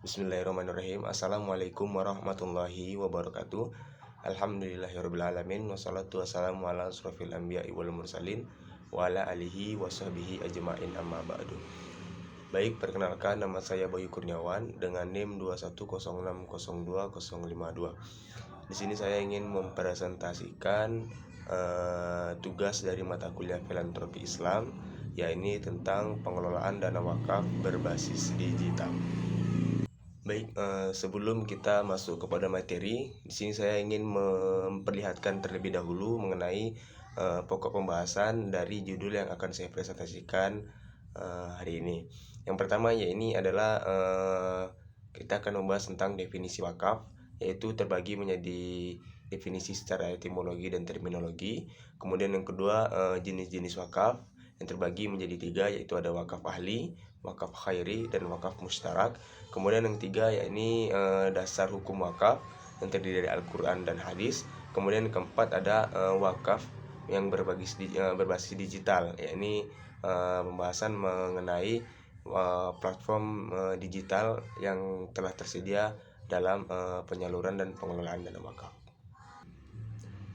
Bismillahirrahmanirrahim. Assalamualaikum warahmatullahi wabarakatuh. Alhamdulillahirrabbilalamin. Wassalatu wassalamu ala asrofil anbiya'i wal mursalin wa ala alihi wa sahbihi ajma'in amma ba'du. Baik, perkenalkan, nama saya Bayu Kurniawan dengan NIM 210602052. Di sini saya ingin mempresentasikan tugas dari mata kuliah filantropi Islam, yaitu tentang pengelolaan dana wakaf berbasis digital. Baik, sebelum kita masuk kepada materi, di sini saya ingin memperlihatkan terlebih dahulu mengenai pokok pembahasan dari judul yang akan saya presentasikan hari ini. Yang pertama ini adalah kita akan membahas tentang definisi wakaf, yaitu terbagi menjadi definisi secara etimologi dan terminologi. Kemudian yang kedua, jenis-jenis wakaf yang terbagi menjadi tiga, yaitu ada wakaf ahli, wakaf khairi, dan wakaf mustarak. Kemudian yang ketiga yakni dasar hukum wakaf yang terdiri dari Al-Quran dan hadis. Kemudian yang keempat ada wakaf yang berbasis digital, yakni pembahasan mengenai platform digital yang telah tersedia dalam penyaluran dan pengelolaan dana wakaf.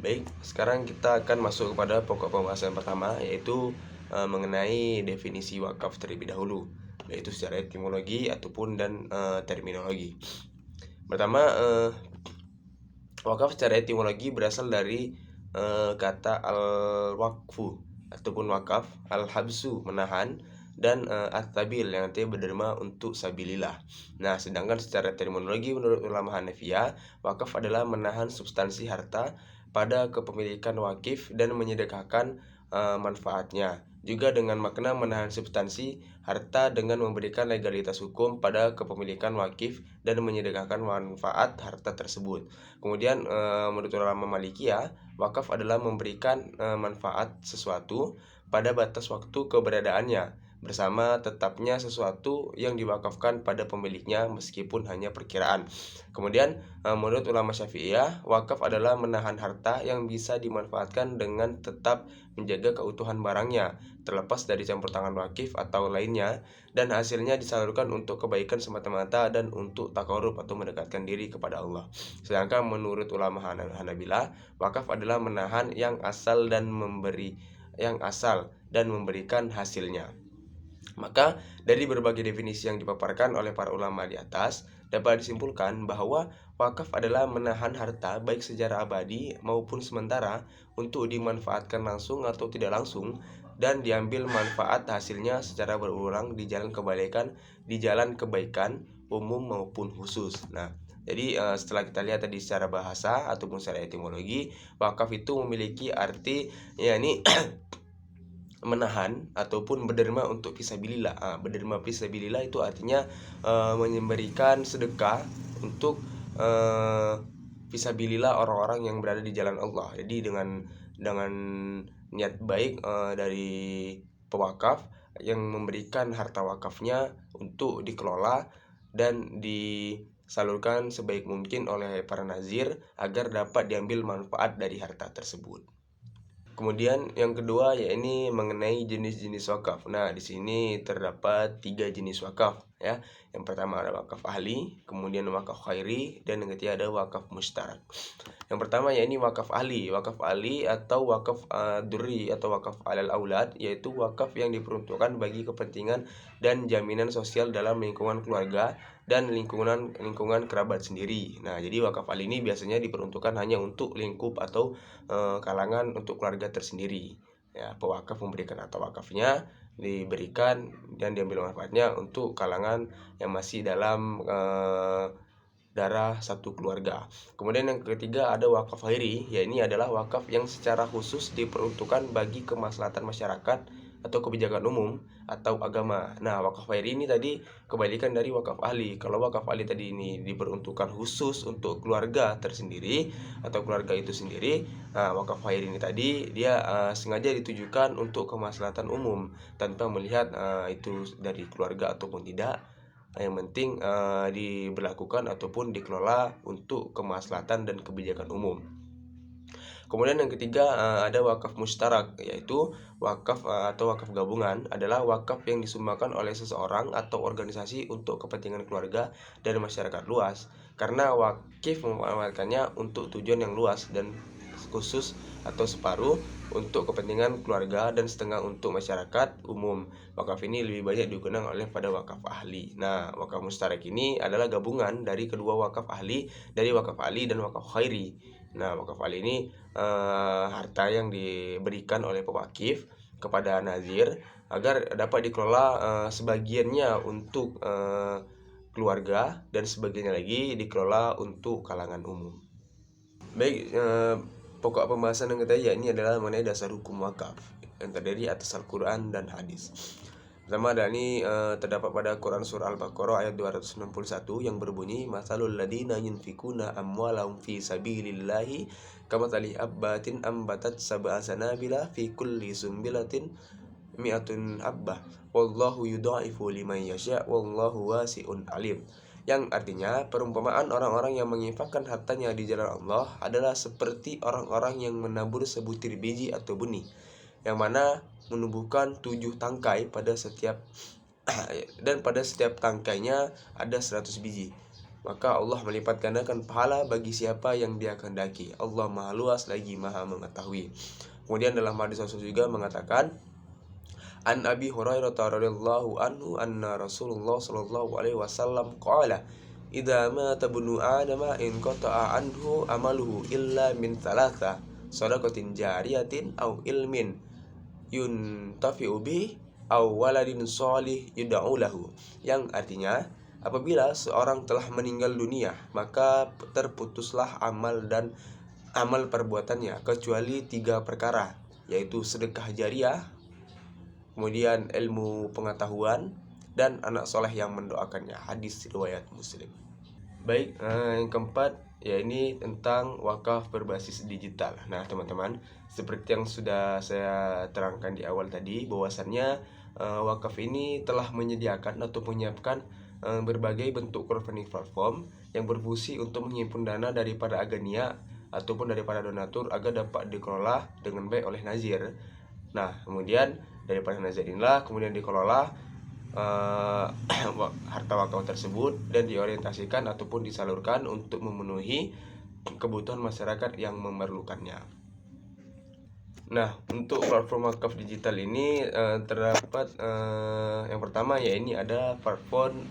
Baik, sekarang kita akan masuk kepada pokok pembahasan pertama, yaitu mengenai definisi wakaf terlebih dahulu, yaitu secara etimologi ataupun dan terminologi. Pertama, wakaf secara etimologi berasal dari kata al-waqfu ataupun wakaf, al-habsu menahan, dan at-tabil yang artinya berderma untuk sabilillah. Nah, sedangkan secara terminologi menurut ulama Hanafiyah, wakaf adalah menahan substansi harta pada kepemilikan wakif dan menyedekahkan manfaatnya. Juga dengan makna menahan substansi harta dengan memberikan legalitas hukum pada kepemilikan wakif dan menyedekahkan manfaat harta tersebut. Kemudian menurut ulama Malikiyah, wakaf adalah memberikan manfaat sesuatu pada batas waktu keberadaannya bersama tetapnya sesuatu yang diwakafkan pada pemiliknya meskipun hanya perkiraan. Kemudian menurut ulama Syafi'iyah, wakaf adalah menahan harta yang bisa dimanfaatkan dengan tetap menjaga keutuhan barangnya, terlepas dari campur tangan wakif atau lainnya, dan hasilnya disalurkan untuk kebaikan semata-mata dan untuk takarub atau mendekatkan diri kepada Allah. Sedangkan menurut ulama Hanabilah, wakaf adalah menahan yang asal dan memberikan hasilnya. Maka dari berbagai definisi yang dipaparkan oleh para ulama di atas, dapat disimpulkan bahwa wakaf adalah menahan harta baik secara abadi maupun sementara untuk dimanfaatkan langsung atau tidak langsung, dan diambil manfaat hasilnya secara berulang di jalan kebaikan umum maupun khusus. Nah, jadi setelah kita lihat tadi secara bahasa ataupun secara etimologi, wakaf itu memiliki arti yakni menahan ataupun berderma untuk fisabilillah. Berderma fisabilillah itu artinya memberikan sedekah untuk fisabilillah orang-orang yang berada di jalan Allah. Jadi dengan niat baik dari pewakaf yang memberikan harta wakafnya untuk dikelola dan disalurkan sebaik mungkin oleh para nazir agar dapat diambil manfaat dari harta tersebut. Kemudian yang kedua yakni mengenai jenis-jenis wakaf. Nah, di sini terdapat 3 jenis wakaf ya. Yang pertama ada wakaf ahli, kemudian wakaf khairi, dan yang ketiga ada wakaf mustarak. Yang pertama yakni wakaf ahli. Wakaf ahli atau wakaf durri atau wakaf alal aulad, yaitu wakaf yang diperuntukkan bagi kepentingan dan jaminan sosial dalam lingkungan keluarga dan lingkungan kerabat sendiri. Nah, jadi wakaf ahli ini biasanya diperuntukkan hanya untuk lingkup atau kalangan untuk keluarga tersendiri. Ya, pewakaf memberikan harta wakafnya diberikan dan diambil manfaatnya untuk kalangan yang masih dalam darah satu keluarga. Kemudian yang ketiga ada wakaf khairi, yaitu adalah wakaf yang secara khusus diperuntukkan bagi kemaslahatan masyarakat atau kebijakan umum atau agama. Nah, wakaf khairi ini tadi kebalikan dari wakaf ahli. Kalau wakaf ahli tadi ini diperuntukkan khusus untuk keluarga tersendiri atau keluarga itu sendiri. Nah, wakaf khairi ini tadi dia sengaja ditujukan untuk kemaslahatan umum tanpa melihat itu dari keluarga ataupun tidak. Yang penting diberlakukan ataupun dikelola untuk kemaslahatan dan kebijakan umum. Kemudian yang ketiga ada wakaf mustarak, yaitu wakaf atau wakaf gabungan adalah wakaf yang disumbangkan oleh seseorang atau organisasi untuk kepentingan keluarga dan masyarakat luas. Karena wakif mengamalkannya untuk tujuan yang luas dan khusus atau separuh untuk kepentingan keluarga dan setengah untuk masyarakat umum. Wakaf ini lebih banyak digunakan oleh pada wakaf ahli. Nah, wakaf mustarak ini adalah gabungan dari kedua wakaf ahli, dari wakaf ahli dan wakaf khairi. Nah, wakaf ahli ini harta yang diberikan oleh pewakif kepada nazir agar dapat dikelola sebagiannya untuk keluarga dan sebagiannya lagi dikelola untuk kalangan umum. Baik, pokok pembahasan yang kita ini adalah mengenai dasar hukum wakaf yang terdiri atas Al-Quran dan hadis. Pertama ada ini terdapat pada Quran surah Al-Baqarah ayat 261 yang berbunyi masalul ladina yunfikuna amwalahum fi sabilillahi kamathali habbatin ambatat sab'a sanabila fi kulli sumbilatin mi'atun habbah wallahu yudha'ifu liman yasha' wallahu wasi'un alim. Yang artinya perumpamaan orang-orang yang menginfakkan hartanya di jalan Allah adalah seperti orang-orang yang menabur sebutir biji atau benih yang mana menumbuhkan 7 tangkai pada setiap dan pada setiap tangkainya ada 100 biji. Maka Allah melipat gandakan pahala bagi siapa yang Dia kehendaki. Allah Maha Luas lagi Maha mengetahui. Kemudian dalam hadis Rasul juga mengatakan An Abi Hurairah radhiyallahu anhu anna Rasulullah sallallahu alaihi wasallam qala idza mata ibnu adama in qata'a anhu amaluhu illa min thalatha shadaqatin jariyatin aw ilmin yuntafi'u bi aw waladin shalih yud'u lahu, yang artinya apabila seorang telah meninggal dunia maka terputuslah amal dan amal perbuatannya kecuali 3 perkara, yaitu sedekah jariah, kemudian ilmu pengetahuan dan anak soleh yang mendoakannya. Hadis riwayat Muslim. Baik, yang keempat ya ini tentang wakaf berbasis digital. Nah, teman-teman, seperti yang sudah saya terangkan di awal tadi, bahwasannya wakaf ini telah menyediakan atau menyiapkan berbagai bentuk crowdfunding platform yang berfungsi untuk menghimpun dana daripada agania ataupun daripada donatur agar dapat dikelola dengan baik oleh nazir. Nah, kemudian daripada nazir inilah kemudian dikelola harta wakaf tersebut dan diorientasikan ataupun disalurkan untuk memenuhi kebutuhan masyarakat yang memerlukannya. Nah, untuk platform wakaf digital ini terdapat yang pertama ya ini ada platform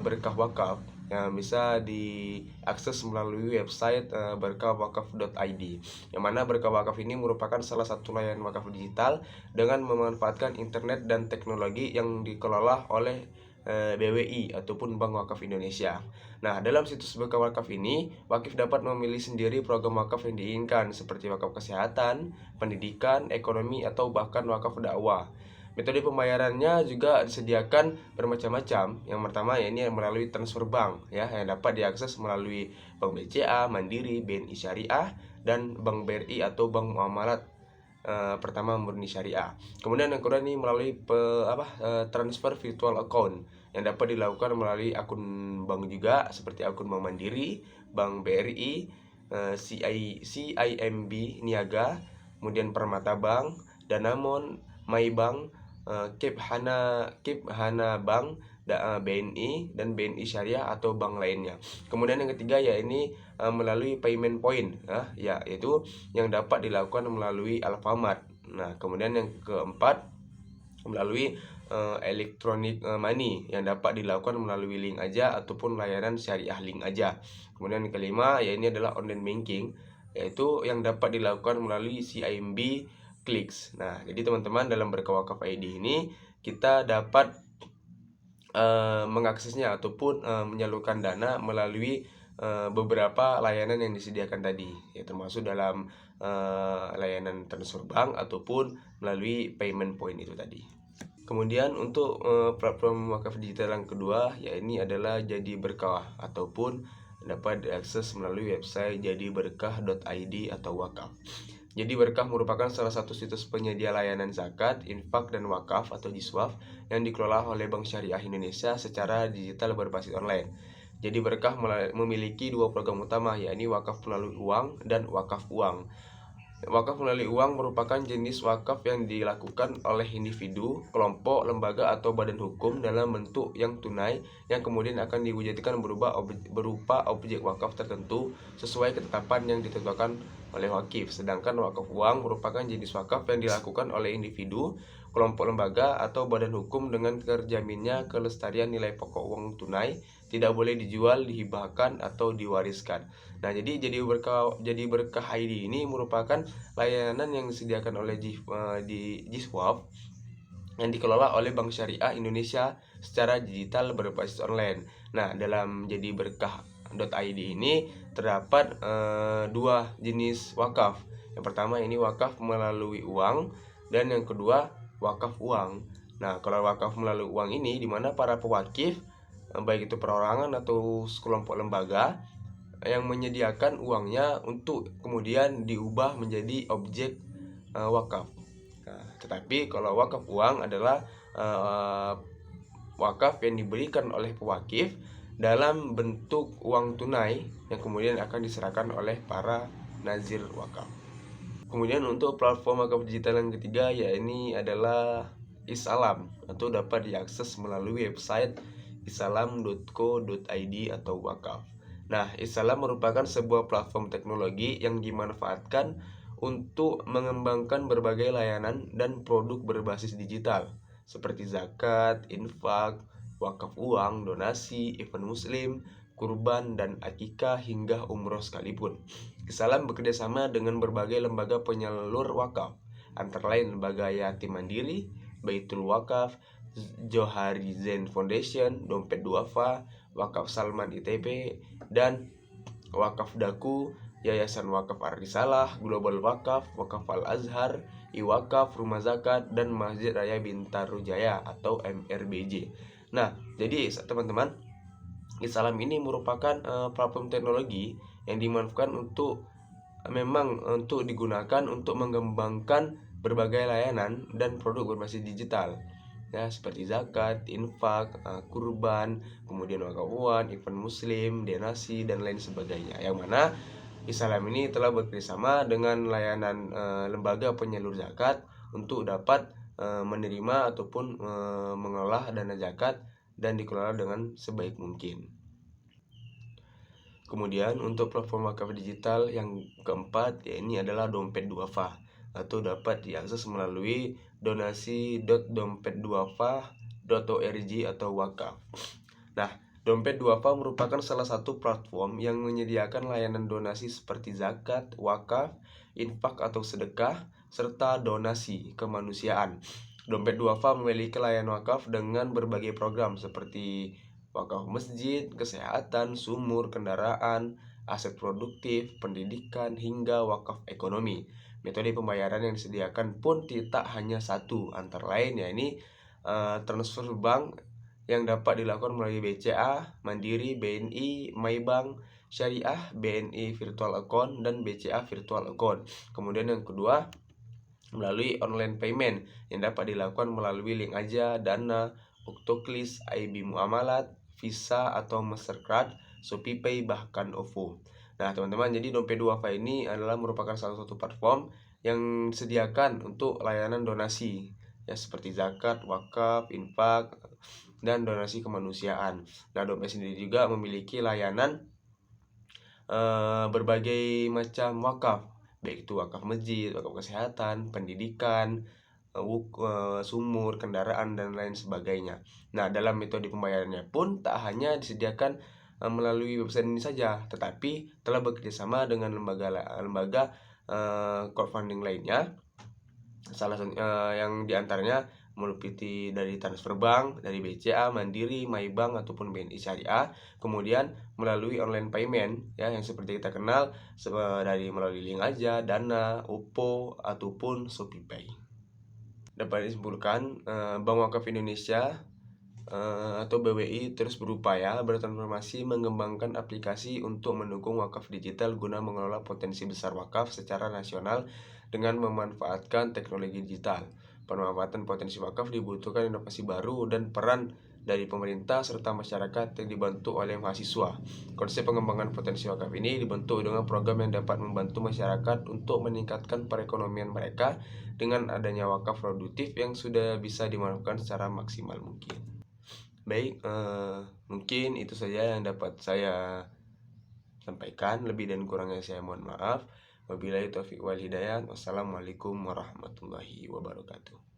berkah wakaf yang bisa diakses melalui website berkahwakaf.id, yang mana berkah wakaf ini merupakan salah satu layanan wakaf digital dengan memanfaatkan internet dan teknologi yang dikelola oleh BWI ataupun Bank Wakaf Indonesia. Nah, dalam situs berkah wakaf ini, wakif dapat memilih sendiri program wakaf yang diinginkan seperti wakaf kesehatan, pendidikan, ekonomi, atau bahkan wakaf dakwah. Metode pembayarannya juga disediakan bermacam-macam. Yang pertama ya ini melalui transfer bank ya yang dapat diakses melalui Bank BCA, Mandiri, BNI Syariah dan Bank BRI atau Bank Muamalat Pertama Murni Syariah. Kemudian yang kedua ini melalui transfer virtual account yang dapat dilakukan melalui akun bank juga seperti akun Bank Mandiri, Bank BRI, CIMB Niaga, kemudian Permata Bank, Danamon, Maybank, Kiphana Bank, BNI dan BNI Syariah atau bank lainnya. Kemudian yang ketiga ya ini melalui payment point yaitu yang dapat dilakukan melalui Alfamart. Nah, kemudian yang keempat melalui electronic money yang dapat dilakukan melalui link aja ataupun layanan syariah link aja. Kemudian yang kelima ya ini adalah online banking yaitu yang dapat dilakukan melalui CIMB Clicks. Nah, jadi teman-teman dalam berkah wakaf ID ini kita dapat mengaksesnya ataupun menyalurkan dana melalui beberapa layanan yang disediakan tadi, ya termasuk dalam layanan transfer bank ataupun melalui payment point itu tadi. Kemudian untuk platform wakaf digital yang kedua ya ini adalah Jadi Berkah ataupun dapat diakses melalui website jadiberkah.id atau wakaf. Jadi Berkah merupakan salah satu situs penyedia layanan zakat, infak, dan wakaf atau jiswaf yang dikelola oleh Bank Syariah Indonesia secara digital berbasis online. Jadi berkah memiliki dua program utama, yakni wakaf melalui uang dan wakaf uang. Wakaf melalui uang merupakan jenis wakaf yang dilakukan oleh individu, kelompok, lembaga, atau badan hukum dalam bentuk yang tunai yang kemudian akan diwujudkan berupa objek wakaf tertentu sesuai ketetapan yang ditentukan oleh wakif. Sedangkan wakaf uang merupakan jenis wakaf yang dilakukan oleh individu, kelompok, lembaga, atau badan hukum dengan terjaminnya kelestarian nilai pokok uang tunai, tidak boleh dijual, dihibahkan, atau diwariskan. Nah, jadi berkah ID ini merupakan layanan yang disediakan oleh Jiswaf yang dikelola oleh Bank Syariah Indonesia secara digital berbasis online. Nah, dalam jadi berkah.id ini terdapat dua jenis wakaf. Yang pertama ini wakaf melalui uang, dan yang kedua wakaf uang. Nah, kalau wakaf melalui uang ini di mana para pewakif, baik itu perorangan atau sekelompok lembaga, yang menyediakan uangnya untuk kemudian diubah menjadi objek wakaf. Nah, tetapi kalau wakaf uang adalah wakaf yang diberikan oleh pewakif dalam bentuk uang tunai yang kemudian akan diserahkan oleh para nazir wakaf. Kemudian untuk platform wakaf digital yang ketiga, yakni adalah Isalam, atau dapat diakses melalui website isalam.co.id atau wakaf. Nah, Isalam merupakan sebuah platform teknologi yang dimanfaatkan untuk mengembangkan berbagai layanan dan produk berbasis digital seperti zakat, infak, wakaf uang, donasi, event muslim, kurban, dan akikah hingga umroh sekalipun. Isalam bekerjasama dengan berbagai lembaga penyalur wakaf, antara lain lembaga yatim mandiri, Baitul Wakaf, Johari Zen Foundation, Dompet Duafa, Wakaf Salman ITP, dan Wakaf Daku, Yayasan Wakaf Ar-Risalah, Global Wakaf, Wakaf Al-Azhar, Iwakaf, Rumah Zakat, dan Masjid Raya Bintaro Jaya atau MRBJ. Nah, jadi teman-teman, Isalam ini merupakan platform teknologi yang dimanfaatkan untuk digunakan untuk mengembangkan berbagai layanan dan produk berbasis digital, ya, seperti zakat, infak, kurban, kemudian wakaf uang, event muslim, donasi, dan lain sebagainya. Yang mana Isalam ini telah bekerjasama dengan layanan lembaga penyalur zakat untuk dapat menerima ataupun mengolah dana zakat dan dikelola dengan sebaik mungkin. Kemudian untuk platform wakaf digital yang keempat, ini adalah Dompet Duafa, atau dapat diakses melalui donasi.dompetduafa.org atau wakaf. Nah, Dompet Duafa merupakan salah satu platform yang menyediakan layanan donasi seperti zakat, wakaf, infak atau sedekah, serta donasi kemanusiaan. Dompet Duafa memiliki layanan wakaf dengan berbagai program seperti wakaf masjid, kesehatan, sumur, kendaraan, aset produktif, pendidikan, hingga wakaf ekonomi. Metode pembayaran yang disediakan pun tidak hanya satu, antara lain yakni transfer bank yang dapat dilakukan melalui BCA, Mandiri, BNI, Maybank, Syariah, BNI Virtual Account, dan BCA Virtual Account. Kemudian yang kedua, melalui online payment yang dapat dilakukan melalui Link Aja, Dana, Octoclis, IB Muamalat, Visa atau Mastercard, ShopeePay, bahkan OVO. Nah, teman-teman, jadi Dompet Duafa ini adalah merupakan salah satu platform yang disediakan untuk layanan donasi, ya, seperti zakat, wakaf, infak, dan donasi kemanusiaan. Nah, Dompet sendiri juga memiliki layanan berbagai macam wakaf, baik itu wakaf masjid, wakaf kesehatan, pendidikan, sumur, kendaraan, dan lain sebagainya. Nah, dalam metode pembayarannya pun tak hanya disediakan melalui website ini saja, tetapi telah bekerjasama dengan lembaga crowdfunding lainnya. Salah satu yang diantaranya meliputi dari transfer bank, dari BCA, Mandiri, Maybank ataupun BNI Syariah, kemudian melalui online payment, ya, yang seperti kita kenal melalui Link Aja, Dana, OVO ataupun ShopeePay. Dapat disimpulkan, Bank Wakaf Indonesia atau BWI terus berupaya bertransformasi mengembangkan aplikasi untuk mendukung wakaf digital guna mengelola potensi besar wakaf secara nasional dengan memanfaatkan teknologi digital. Pemanfaatan potensi wakaf dibutuhkan inovasi baru dan peran dari pemerintah serta masyarakat yang dibantu oleh mahasiswa. Konsep pengembangan potensi wakaf ini dibentuk dengan program yang dapat membantu masyarakat untuk meningkatkan perekonomian mereka dengan adanya wakaf produktif yang sudah bisa dimanfaatkan secara maksimal mungkin. Baik, mungkin itu saja yang dapat saya sampaikan. Lebih dan kurangnya saya mohon maaf. Wabillahi taufiq wal hidayah. Wassalamualaikum warahmatullahi wabarakatuh.